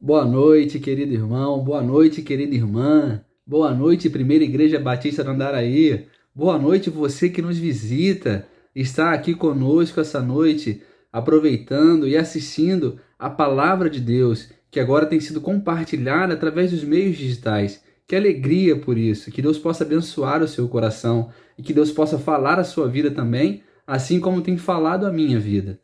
Boa noite, querido irmão. Boa noite, querida irmã. Boa noite, Primeira Igreja Batista do Andaraí. Boa noite, você que nos visita, está aqui conosco essa noite, aproveitando e assistindo a palavra de Deus, que agora tem sido compartilhada através dos meios digitais. Que alegria por isso. Que Deus possa abençoar o seu coração e que Deus possa falar a sua vida também, assim como tem falado a minha vida.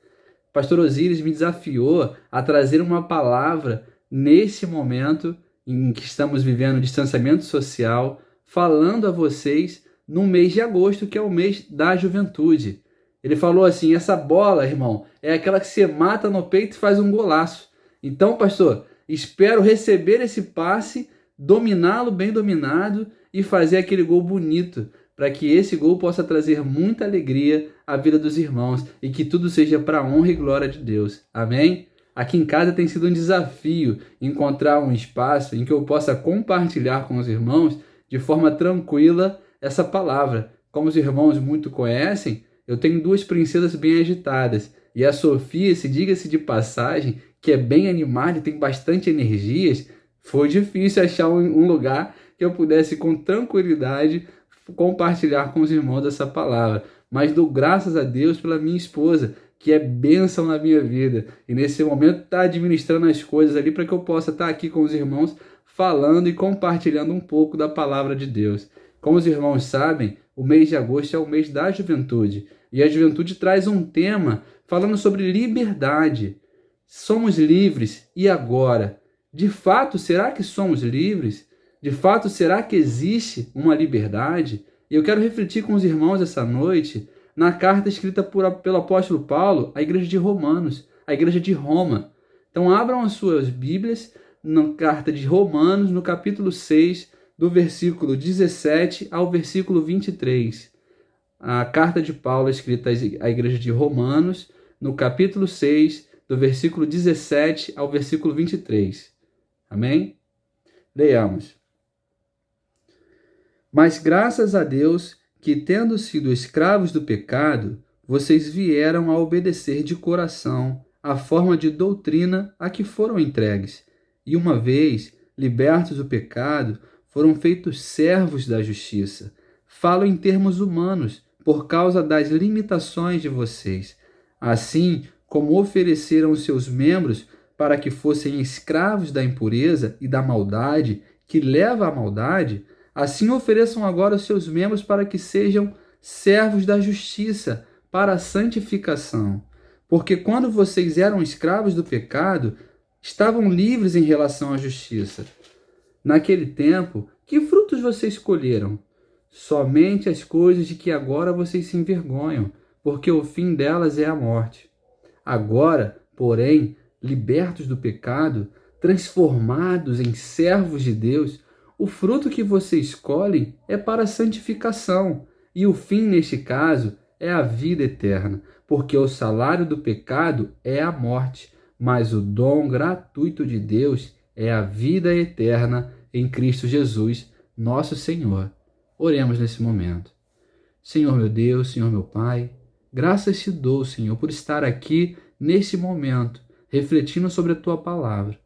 Pastor Osíris me desafiou a trazer uma palavra nesse momento em que estamos vivendo distanciamento social, falando a vocês no mês de agosto, que é o mês da juventude. Ele falou assim: essa bola, irmão, é aquela que você mata no peito e faz um golaço. Então, pastor, espero receber esse passe, dominá-lo bem dominado e fazer aquele gol bonito, para que esse gol possa trazer muita alegria à vida dos irmãos e que tudo seja para a honra e glória de Deus. Amém? Aqui em casa tem sido um desafio encontrar um espaço em que eu possa compartilhar com os irmãos de forma tranquila essa palavra. Como os irmãos muito conhecem, eu tenho duas princesas bem agitadas. E a Sofia, se diga-se de passagem, que é bem animada e tem bastante energias, foi difícil achar um lugar que eu pudesse com tranquilidade compartilhar com os irmãos essa palavra. Mas dou graças a Deus pela minha esposa, que é bênção na minha vida. E nesse momento está administrando as coisas ali para que eu possa estar aqui com os irmãos falando e compartilhando um pouco da palavra de Deus. Como os irmãos sabem, o mês de agosto é o mês da juventude. E a juventude traz um tema falando sobre liberdade. Somos livres, e agora? De fato, será que somos livres? De fato, será que existe uma liberdade? E eu quero refletir com os irmãos essa noite na carta escrita pelo apóstolo Paulo à igreja de Romanos, à igreja de Roma. Então abram as suas Bíblias na carta de Romanos, no capítulo 6, do versículo 17 ao versículo 23. A carta de Paulo escrita à igreja de Romanos, no capítulo 6, do versículo 17 ao versículo 23. Amém? Leiamos. Mas graças a Deus que, tendo sido escravos do pecado, vocês vieram a obedecer de coração a forma de doutrina a que foram entregues, e uma vez libertos do pecado, foram feitos servos da justiça. Falo em termos humanos, por causa das limitações de vocês. Assim como ofereceram os seus membros para que fossem escravos da impureza e da maldade, que leva à maldade, assim ofereçam agora os seus membros para que sejam servos da justiça, para a santificação. Porque quando vocês eram escravos do pecado, estavam livres em relação à justiça. Naquele tempo, que frutos vocês escolheram? Somente as coisas de que agora vocês se envergonham, porque o fim delas é a morte. Agora, porém, libertos do pecado, transformados em servos de Deus, o fruto que vocês escolhem é para a santificação, e o fim, neste caso, é a vida eterna, porque o salário do pecado é a morte, mas o dom gratuito de Deus é a vida eterna em Cristo Jesus, nosso Senhor. Oremos nesse momento. Senhor meu Deus, Senhor meu Pai, graças te dou, Senhor, por estar aqui neste momento, refletindo sobre a Tua palavra.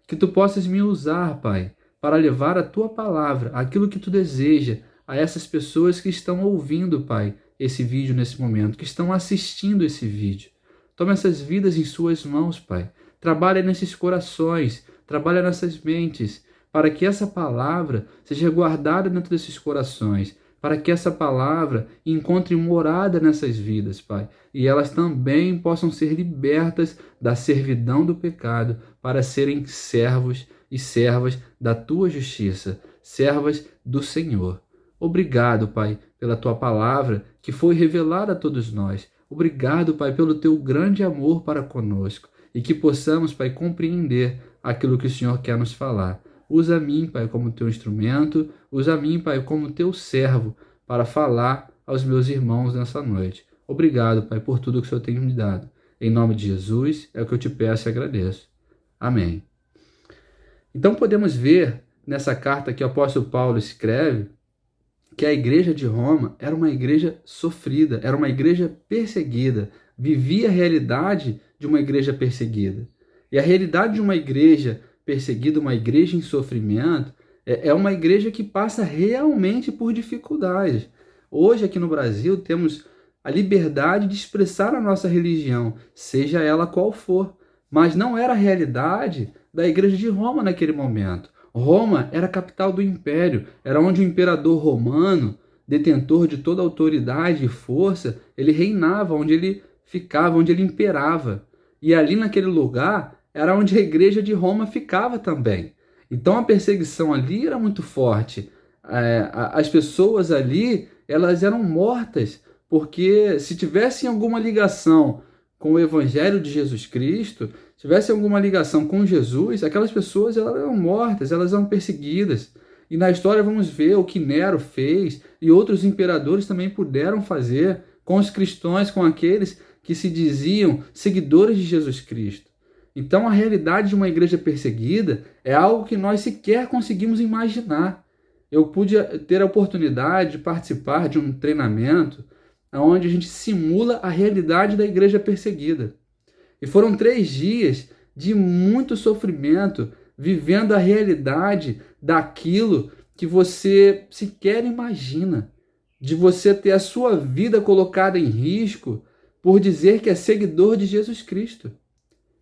Que Tu possas me usar, Pai, para levar a Tua palavra, aquilo que Tu deseja, a essas pessoas que estão ouvindo, Pai, esse vídeo nesse momento, que estão assistindo esse vídeo. Toma essas vidas em Suas mãos, Pai. Trabalha nesses corações, trabalha nessas mentes, para que essa palavra seja guardada dentro desses corações, para que essa palavra encontre morada nessas vidas, Pai, e elas também possam ser libertas da servidão do pecado para serem servos e servas da Tua justiça, servas do Senhor. Obrigado, Pai, pela Tua palavra que foi revelada a todos nós. Obrigado, Pai, pelo Teu grande amor para conosco e que possamos, Pai, compreender aquilo que o Senhor quer nos falar. Usa a mim, Pai, como Teu instrumento, usa a mim, Pai, como Teu servo para falar aos meus irmãos nessa noite. Obrigado, Pai, por tudo que o Senhor tem me dado. Em nome de Jesus, é o que eu te peço e agradeço. Amém. Então podemos ver nessa carta que o apóstolo Paulo escreve que a igreja de Roma era uma igreja sofrida, era uma igreja perseguida, vivia a realidade de uma igreja perseguida. E a realidade de uma igreja perseguida, uma igreja em sofrimento, é uma igreja que passa realmente por dificuldades. Hoje, aqui no Brasil, temos a liberdade de expressar a nossa religião, seja ela qual for. Mas não era a realidade da igreja de Roma naquele momento. Roma era a capital do império, era onde o imperador romano, detentor de toda autoridade e força, ele reinava, onde ele ficava, onde ele imperava. E ali naquele lugar era onde a igreja de Roma ficava também. Então a perseguição ali era muito forte. As pessoas ali, elas eram mortas, porque se tivessem alguma ligação com o Evangelho de Jesus Cristo, se tivesse alguma ligação com Jesus, aquelas pessoas elas eram mortas, elas eram perseguidas. E na história vamos ver o que Nero fez e outros imperadores também puderam fazer com os cristãos, com aqueles que se diziam seguidores de Jesus Cristo. Então a realidade de uma igreja perseguida é algo que nós sequer conseguimos imaginar. Eu pude ter a oportunidade de participar de um treinamento onde a gente simula a realidade da igreja perseguida. E foram 3 dias de muito sofrimento, vivendo a realidade daquilo que você sequer imagina, de você ter a sua vida colocada em risco por dizer que é seguidor de Jesus Cristo.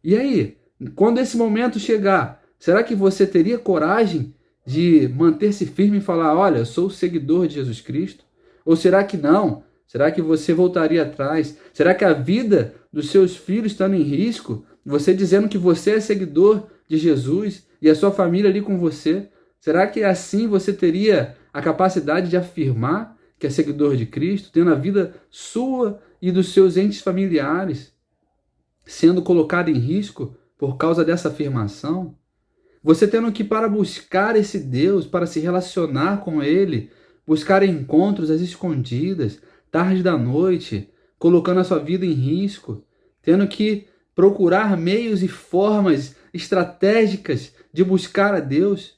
E aí, quando esse momento chegar, será que você teria coragem de manter-se firme e falar, olha, eu sou seguidor de Jesus Cristo? Ou será que não? Será que você voltaria atrás? Será que a vida dos seus filhos está em risco? Você dizendo que você é seguidor de Jesus e a sua família ali com você? Será que assim você teria a capacidade de afirmar que é seguidor de Cristo, tendo a vida sua e dos seus entes familiares sendo colocada em risco por causa dessa afirmação? Você tendo que, para buscar esse Deus, para se relacionar com Ele, buscar encontros às escondidas, tarde da noite, colocando a sua vida em risco, tendo que procurar meios e formas estratégicas de buscar a Deus,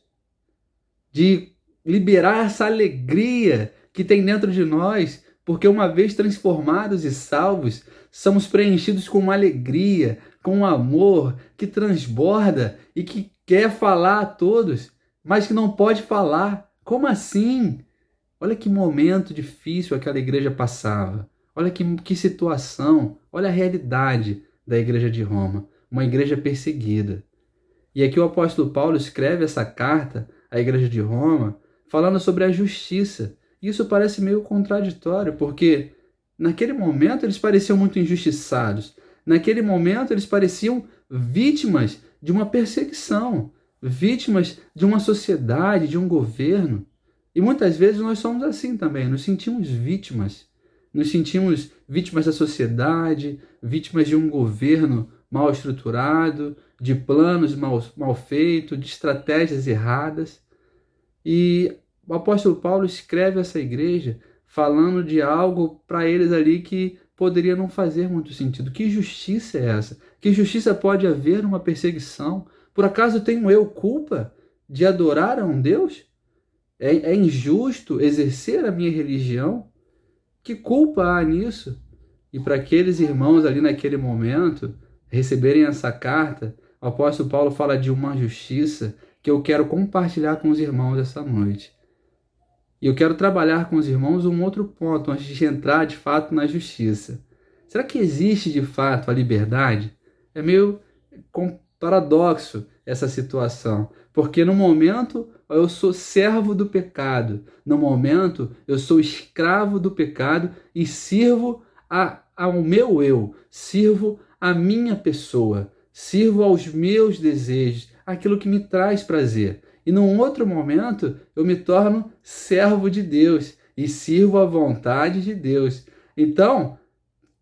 de liberar essa alegria que tem dentro de nós, porque uma vez transformados e salvos, somos preenchidos com uma alegria, com um amor que transborda e que quer falar a todos, mas que não pode falar. Como assim? Olha que momento difícil aquela igreja passava. Olha que situação. Olha a realidade da igreja de Roma. Uma igreja perseguida. E aqui o apóstolo Paulo escreve essa carta à igreja de Roma falando sobre a justiça. Isso parece meio contraditório, porque naquele momento eles pareciam muito injustiçados. Naquele momento eles pareciam vítimas de uma perseguição, vítimas de uma sociedade, de um governo. E muitas vezes nós somos assim também, nos sentimos vítimas. Nos sentimos vítimas da sociedade, vítimas de um governo mal estruturado, de planos mal feitos, de estratégias erradas. E o apóstolo Paulo escreve essa igreja falando de algo para eles ali que poderia não fazer muito sentido. Que justiça é essa? Que justiça pode haver numa perseguição? Por acaso tenho eu culpa de adorar a um Deus? É injusto exercer a minha religião? Que culpa há nisso? E para aqueles irmãos ali naquele momento receberem essa carta, o apóstolo Paulo fala de uma justiça que eu quero compartilhar com os irmãos essa noite. E eu quero trabalhar com os irmãos um outro ponto antes de entrar de fato na justiça. Será que existe de fato a liberdade? É meio paradoxo essa situação, porque no momento eu sou servo do pecado, no momento eu sou escravo do pecado e sirvo ao meu eu, sirvo à minha pessoa, sirvo aos meus desejos, aquilo que me traz prazer. E num outro momento eu me torno servo de Deus e sirvo à vontade de Deus. Então,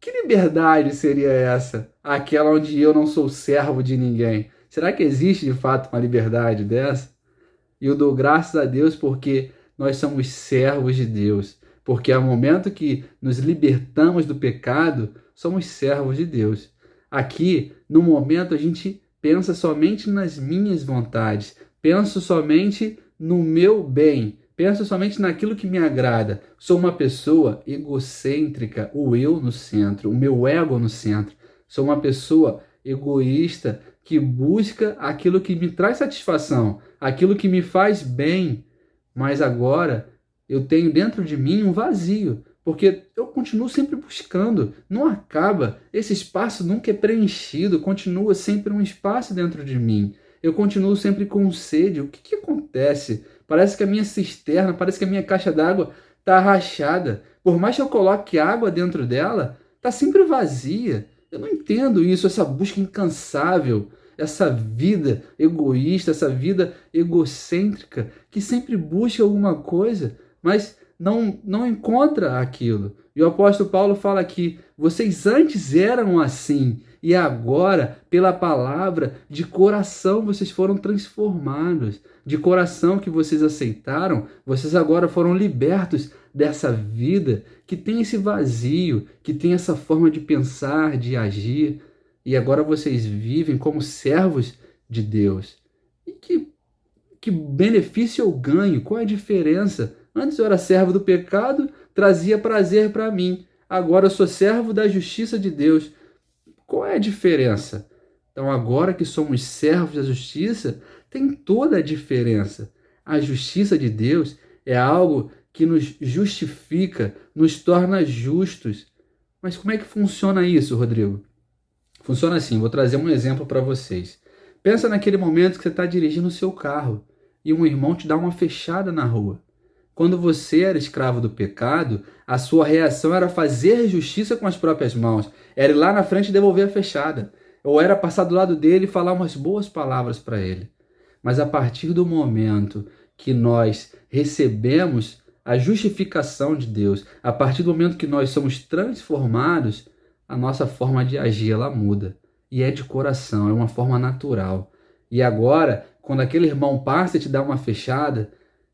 que liberdade seria essa? Aquela onde eu não sou servo de ninguém. Será que existe de fato uma liberdade dessa? E eu dou graças a Deus porque nós somos servos de Deus. Porque ao momento que nos libertamos do pecado, somos servos de Deus. Aqui, no momento, a gente pensa somente nas minhas vontades. Penso somente no meu bem. Penso somente naquilo que me agrada. Sou uma pessoa egocêntrica, o eu no centro, o meu ego no centro. Sou uma pessoa egoísta que busca aquilo que me traz satisfação, aquilo que me faz bem, mas agora eu tenho dentro de mim um vazio, porque eu continuo sempre buscando, não acaba, esse espaço nunca é preenchido, continua sempre um espaço dentro de mim. Eu continuo sempre com sede. O que acontece? Parece que a minha cisterna, parece que a minha caixa d'água está rachada. Por mais que eu coloque água dentro dela, está sempre vazia. Eu não entendo isso, essa busca incansável, essa vida egoísta, essa vida egocêntrica, que sempre busca alguma coisa, mas não encontra aquilo. E o apóstolo Paulo fala aqui: vocês antes eram assim, e agora, pela palavra, de coração vocês foram transformados. De coração que vocês aceitaram, vocês agora foram libertos dessa vida que tem esse vazio, que tem essa forma de pensar, de agir. E agora vocês vivem como servos de Deus. E que benefício eu ganho? Qual é a diferença? Antes eu era servo do pecado, trazia prazer para mim. Agora eu sou servo da justiça de Deus. Qual é a diferença? Então, agora que somos servos da justiça, tem toda a diferença. A justiça de Deus é algo que nos justifica, nos torna justos. Mas como é que funciona isso, Rodrigo? Funciona assim, vou trazer um exemplo para vocês. Pensa naquele momento que você está dirigindo o seu carro e um irmão te dá uma fechada na rua. Quando você era escravo do pecado, a sua reação era fazer justiça com as próprias mãos. Era ir lá na frente e devolver a fechada. Ou era passar do lado dele e falar umas boas palavras para ele. Mas a partir do momento que nós recebemos a justificação de Deus, a partir do momento que nós somos transformados, a nossa forma de agir ela muda. E é de coração, é uma forma natural. E agora, quando aquele irmão passa e te dá uma fechada,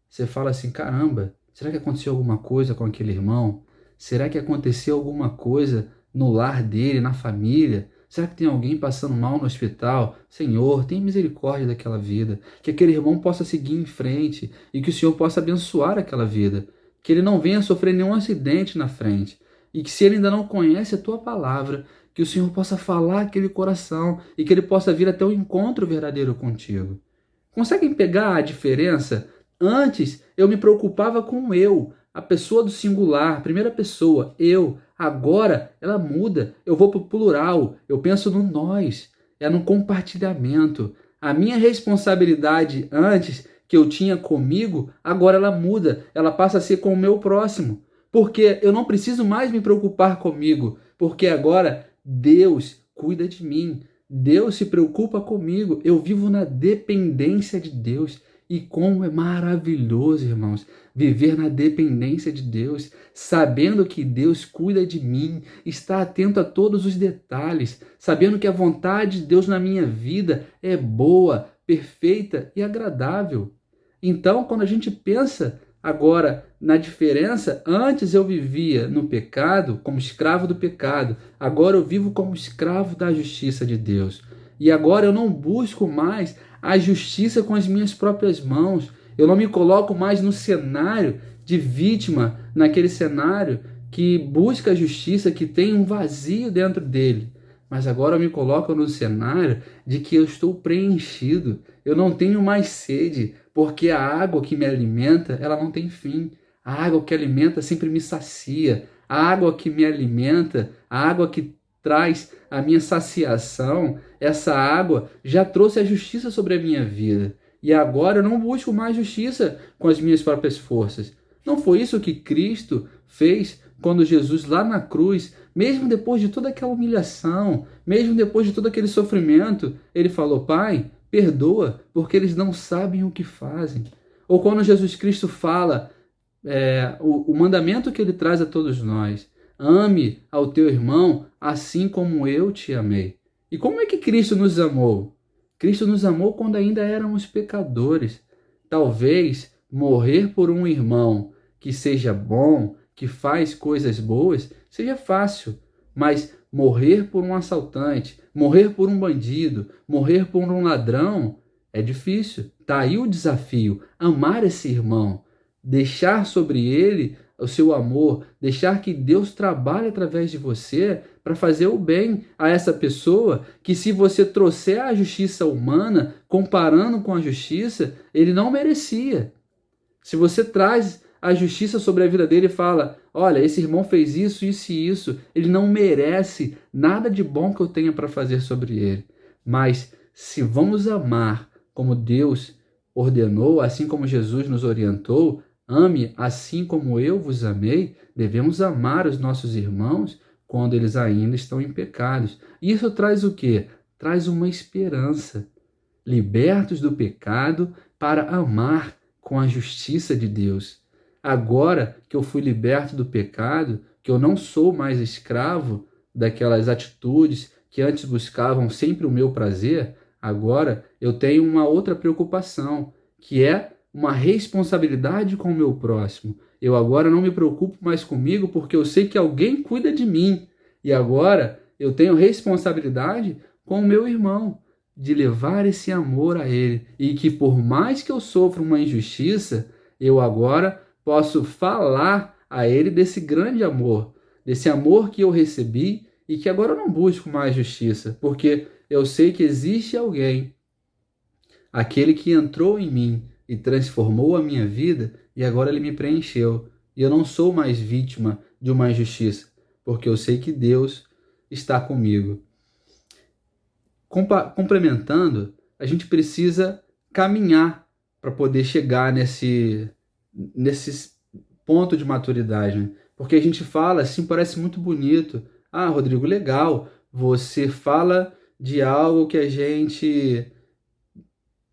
você fala assim: caramba, será que aconteceu alguma coisa com aquele irmão? Será que aconteceu alguma coisa no lar dele, na família? Será que tem alguém passando mal no hospital? Senhor, tenha misericórdia daquela vida. Que aquele irmão possa seguir em frente e que o Senhor possa abençoar aquela vida. Que ele não venha sofrer nenhum acidente na frente. E que se ele ainda não conhece a tua palavra, que o Senhor possa falar aquele coração e que ele possa vir até o encontro verdadeiro contigo. Conseguem pegar a diferença? Antes eu me preocupava com eu, a pessoa do singular, a primeira pessoa, eu. Agora ela muda, eu vou para o plural, eu penso no nós, é no compartilhamento. A minha responsabilidade antes que eu tinha comigo, agora ela muda, ela passa a ser com o meu próximo. Porque eu não preciso mais me preocupar comigo, porque agora Deus cuida de mim, Deus se preocupa comigo, eu vivo na dependência de Deus. E como é maravilhoso, irmãos, viver na dependência de Deus, sabendo que Deus cuida de mim, está atento a todos os detalhes, sabendo que a vontade de Deus na minha vida é boa, perfeita e agradável. Então, quando a gente pensa agora na diferença, antes eu vivia no pecado, como escravo do pecado, agora eu vivo como escravo da justiça de Deus. E agora eu não busco mais a justiça com as minhas próprias mãos. Eu não me coloco mais no cenário de vítima, naquele cenário que busca a justiça, que tem um vazio dentro dele. Mas agora eu me coloco no cenário de que eu estou preenchido. Eu não tenho mais sede, porque a água que me alimenta, ela não tem fim. A água que alimenta sempre me sacia. A água que me alimenta, a água que traz a minha saciação, essa água já trouxe a justiça sobre a minha vida. E agora eu não busco mais justiça com as minhas próprias forças. Não foi isso que Cristo fez quando Jesus lá na cruz, mesmo depois de toda aquela humilhação, mesmo depois de todo aquele sofrimento, ele falou: Pai, perdoa, porque eles não sabem o que fazem. Ou quando Jesus Cristo fala, o mandamento que ele traz a todos nós: ame ao teu irmão assim como eu te amei. E como é que Cristo nos amou? Cristo nos amou quando ainda éramos pecadores. Talvez morrer por um irmão que seja bom, que faz coisas boas, seja fácil. Mas morrer por um assaltante, morrer por um bandido, morrer por um ladrão, é difícil. Está aí o desafio. Amar esse irmão. Deixar sobre ele o seu amor, deixar que Deus trabalhe através de você para fazer o bem a essa pessoa que, se você trouxer a justiça humana, comparando com a justiça, ele não merecia. Se você traz a justiça sobre a vida dele e fala, olha, esse irmão fez isso, isso e isso, ele não merece nada de bom que eu tenha para fazer sobre ele. Mas se vamos amar como Deus ordenou, assim como Jesus nos orientou, ame assim como eu vos amei, devemos amar os nossos irmãos quando eles ainda estão em pecados. Isso traz o quê? Traz uma esperança. Libertos do pecado para amar com a justiça de Deus. Agora que eu fui liberto do pecado, que eu não sou mais escravo daquelas atitudes que antes buscavam sempre o meu prazer, agora eu tenho uma outra preocupação, que é uma responsabilidade com o meu próximo. Eu agora não me preocupo mais comigo porque eu sei que alguém cuida de mim. E agora eu tenho responsabilidade com o meu irmão, de levar esse amor a ele. E que por mais que eu sofra uma injustiça, eu agora posso falar a ele desse grande amor, desse amor que eu recebi e que agora eu não busco mais justiça, porque eu sei que existe alguém, aquele que entrou em mim e transformou a minha vida, e agora ele me preencheu. E eu não sou mais vítima de uma injustiça, porque eu sei que Deus está comigo. Complementando, a gente precisa caminhar para poder chegar nesse ponto de maturidade, né? Porque a gente fala assim, parece muito bonito. Ah, Rodrigo, legal, você fala de algo que a gente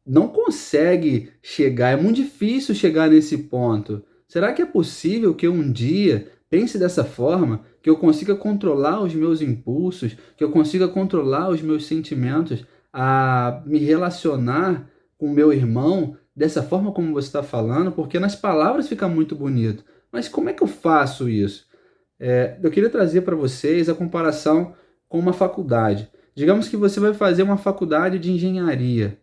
não consegue chegar, é muito difícil chegar nesse ponto. Será que é possível que um dia pense dessa forma, que eu consiga controlar os meus impulsos, que eu consiga controlar os meus sentimentos, a me relacionar com o meu irmão dessa forma como você está falando? Porque nas palavras fica muito bonito. Mas como é que eu faço isso? Eu queria trazer para vocês a comparação com uma faculdade. Digamos que você vai fazer uma faculdade de engenharia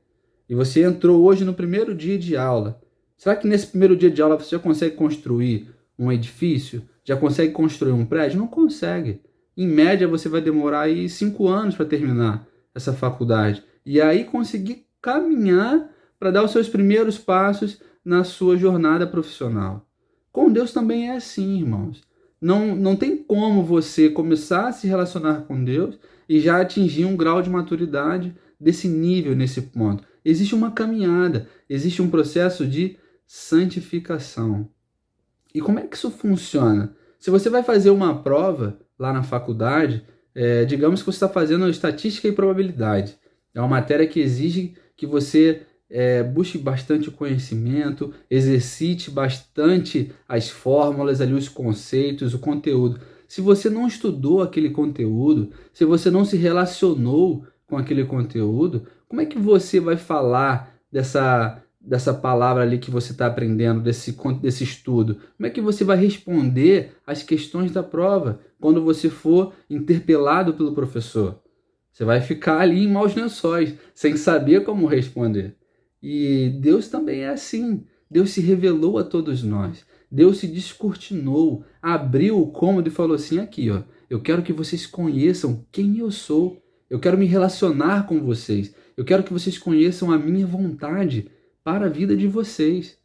e você entrou hoje no primeiro dia de aula. Será que nesse primeiro dia de aula você já consegue construir um edifício? Já consegue construir um prédio? Não consegue. Em média, você vai demorar aí 5 anos para terminar essa faculdade. E aí conseguir caminhar para dar os seus primeiros passos na sua jornada profissional. Com Deus também é assim, irmãos. Não tem como você começar a se relacionar com Deus e já atingir um grau de maturidade desse nível, nesse ponto. Existe uma caminhada, existe um processo de santificação. E como é que isso funciona? Se você vai fazer uma prova lá na faculdade, digamos que você está fazendo estatística e probabilidade. É uma matéria que exige que você busque bastante conhecimento, exercite bastante as fórmulas ali, os conceitos, o conteúdo. Se você não estudou aquele conteúdo, se você não se relacionou com aquele conteúdo, como é que você vai falar dessa palavra ali que você está aprendendo, desse estudo? Como é que você vai responder às questões da prova quando você for interpelado pelo professor? Você vai ficar ali em maus lençóis, sem saber como responder. E Deus também é assim. Deus se revelou a todos nós. Deus se descortinou, abriu o cômodo e falou assim, aqui, ó, eu quero que vocês conheçam quem eu sou. Eu quero me relacionar com vocês. Eu quero que vocês conheçam a minha vontade para a vida de vocês.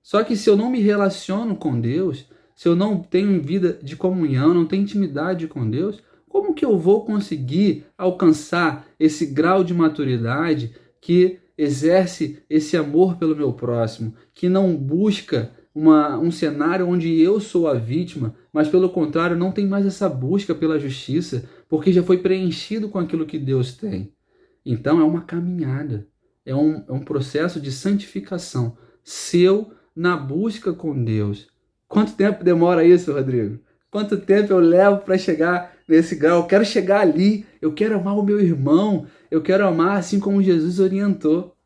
Só que se eu não me relaciono com Deus, se eu não tenho vida de comunhão, não tenho intimidade com Deus, como que eu vou conseguir alcançar esse grau de maturidade que exerce esse amor pelo meu próximo, que não busca um cenário onde eu sou a vítima, mas pelo contrário, não tem mais essa busca pela justiça, porque já foi preenchido com aquilo que Deus tem. Então é uma caminhada, é um processo de santificação seu na busca com Deus. Quanto tempo demora isso, Rodrigo? Quanto tempo eu levo para chegar nesse grau? Eu quero chegar ali, eu quero amar o meu irmão, eu quero amar assim como Jesus orientou.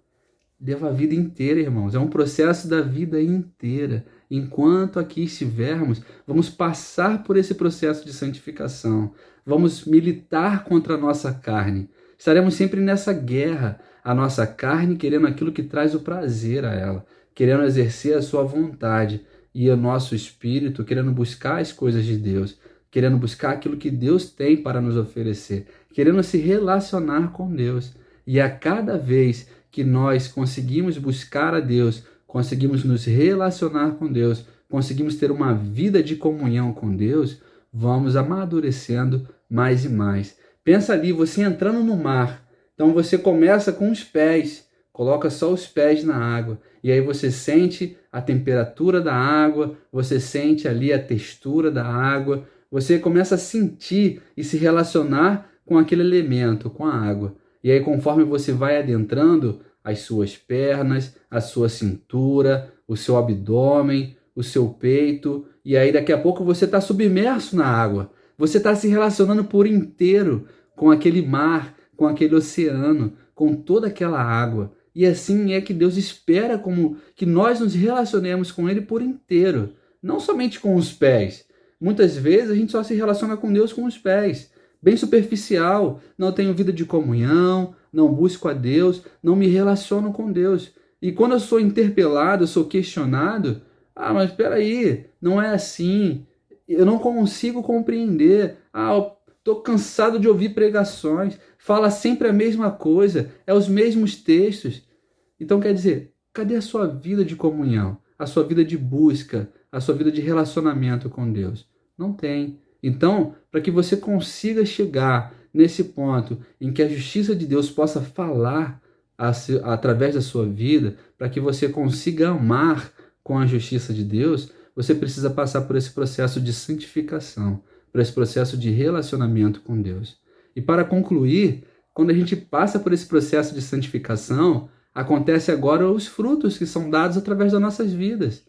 Leva a vida inteira, irmãos. É um processo da vida inteira. Enquanto aqui estivermos, vamos passar por esse processo de santificação. Vamos militar contra a nossa carne. Estaremos sempre nessa guerra. A nossa carne querendo aquilo que traz o prazer a ela, querendo exercer a sua vontade. e o nosso espírito querendo buscar as coisas de Deus, querendo buscar aquilo que Deus tem para nos oferecer, querendo se relacionar com Deus. E a cada vez que nós conseguimos buscar a Deus, conseguimos nos relacionar com Deus, conseguimos ter uma vida de comunhão com Deus, vamos amadurecendo mais e mais. Pensa ali, você entrando no mar. Então você começa com os pés, coloca só os pés na água. E aí você sente a temperatura da água, você sente ali a textura da água, você começa a sentir e se relacionar com aquele elemento, com a água. E aí conforme você vai adentrando as suas pernas, a sua cintura, o seu abdômen, o seu peito, e aí daqui a pouco você está submerso na água. Você está se relacionando por inteiro com aquele mar, com aquele oceano, com toda aquela água. E assim é que Deus espera como que nós nos relacionemos com Ele por inteiro, não somente com os pés. Muitas vezes a gente só se relaciona com Deus com os pés, bem superficial, não tenho vida de comunhão, não busco a Deus, não me relaciono com Deus. E quando eu sou interpelado, eu sou questionado, mas espera aí, não é assim, eu não consigo compreender, eu estou cansado de ouvir pregações, fala sempre a mesma coisa, é os mesmos textos. Então quer dizer, cadê a sua vida de comunhão, a sua vida de busca, a sua vida de relacionamento com Deus? Não tem. Então, para que você consiga chegar nesse ponto em que a justiça de Deus possa falar através da sua vida, para que você consiga amar com a justiça de Deus, você precisa passar por esse processo de santificação, por esse processo de relacionamento com Deus. E para concluir, quando a gente passa por esse processo de santificação, acontece agora os frutos que são dados através das nossas vidas.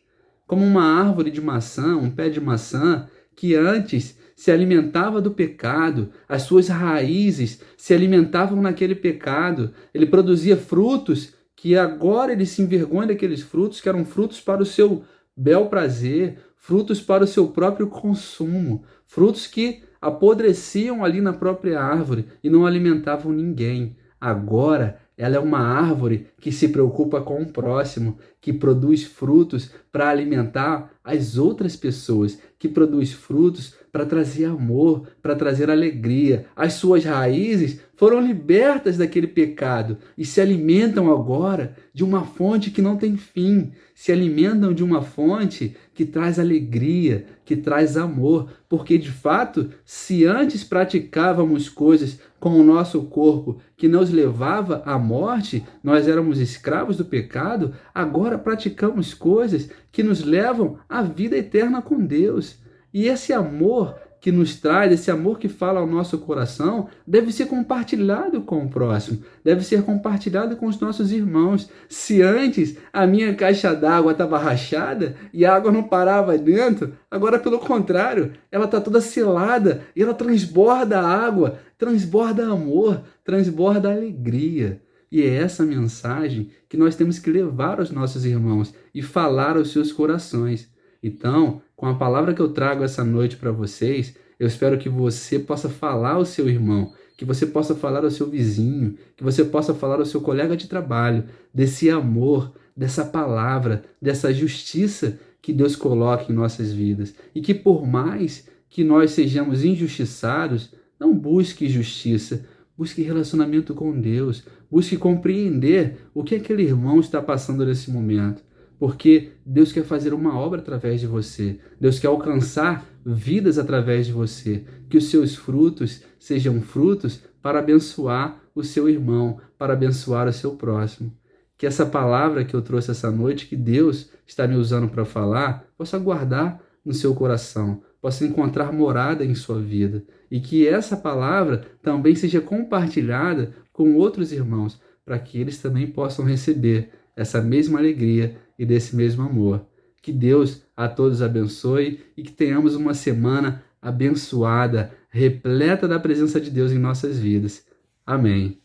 Como uma árvore de maçã, um pé de maçã, que antes se alimentava do pecado, as suas raízes se alimentavam naquele pecado, ele produzia frutos que agora ele se envergonha daqueles frutos, que eram frutos para o seu bel prazer, frutos para o seu próprio consumo, frutos que apodreciam ali na própria árvore e não alimentavam ninguém. Agora ela é uma árvore que se preocupa com o próximo, que produz frutos para alimentar as outras pessoas, que produz frutos para trazer amor, para trazer alegria. As suas raízes foram libertas daquele pecado e se alimentam agora de uma fonte que não tem fim, se alimentam de uma fonte que traz alegria, que traz amor, porque de fato, se antes praticávamos coisas com o nosso corpo que nos levava à morte, nós éramos escravos do pecado, agora praticamos coisas que nos levam à vida eterna com Deus. E esse amor que nos traz, esse amor que fala ao nosso coração, deve ser compartilhado com o próximo, deve ser compartilhado com os nossos irmãos. Se antes a minha caixa d'água estava rachada e a água não parava dentro, agora pelo contrário, ela está toda selada e ela transborda água, transborda amor, transborda alegria. E é essa mensagem que nós temos que levar aos nossos irmãos e falar aos seus corações. Então, com a palavra que eu trago essa noite para vocês, eu espero que você possa falar ao seu irmão, que você possa falar ao seu vizinho, que você possa falar ao seu colega de trabalho, desse amor, dessa palavra, dessa justiça que Deus coloca em nossas vidas. E que por mais que nós sejamos injustiçados, não busque justiça, busque relacionamento com Deus, busque compreender o que aquele irmão está passando nesse momento. Porque Deus quer fazer uma obra através de você. Deus quer alcançar vidas através de você. Que os seus frutos sejam frutos para abençoar o seu irmão, para abençoar o seu próximo. Que essa palavra que eu trouxe essa noite, que Deus está me usando para falar, possa guardar no seu coração, possa encontrar morada em sua vida. E que essa palavra também seja compartilhada com outros irmãos, para que eles também possam receber essa mesma alegria e desse mesmo amor. Que Deus a todos abençoe e que tenhamos uma semana abençoada, repleta da presença de Deus em nossas vidas. Amém.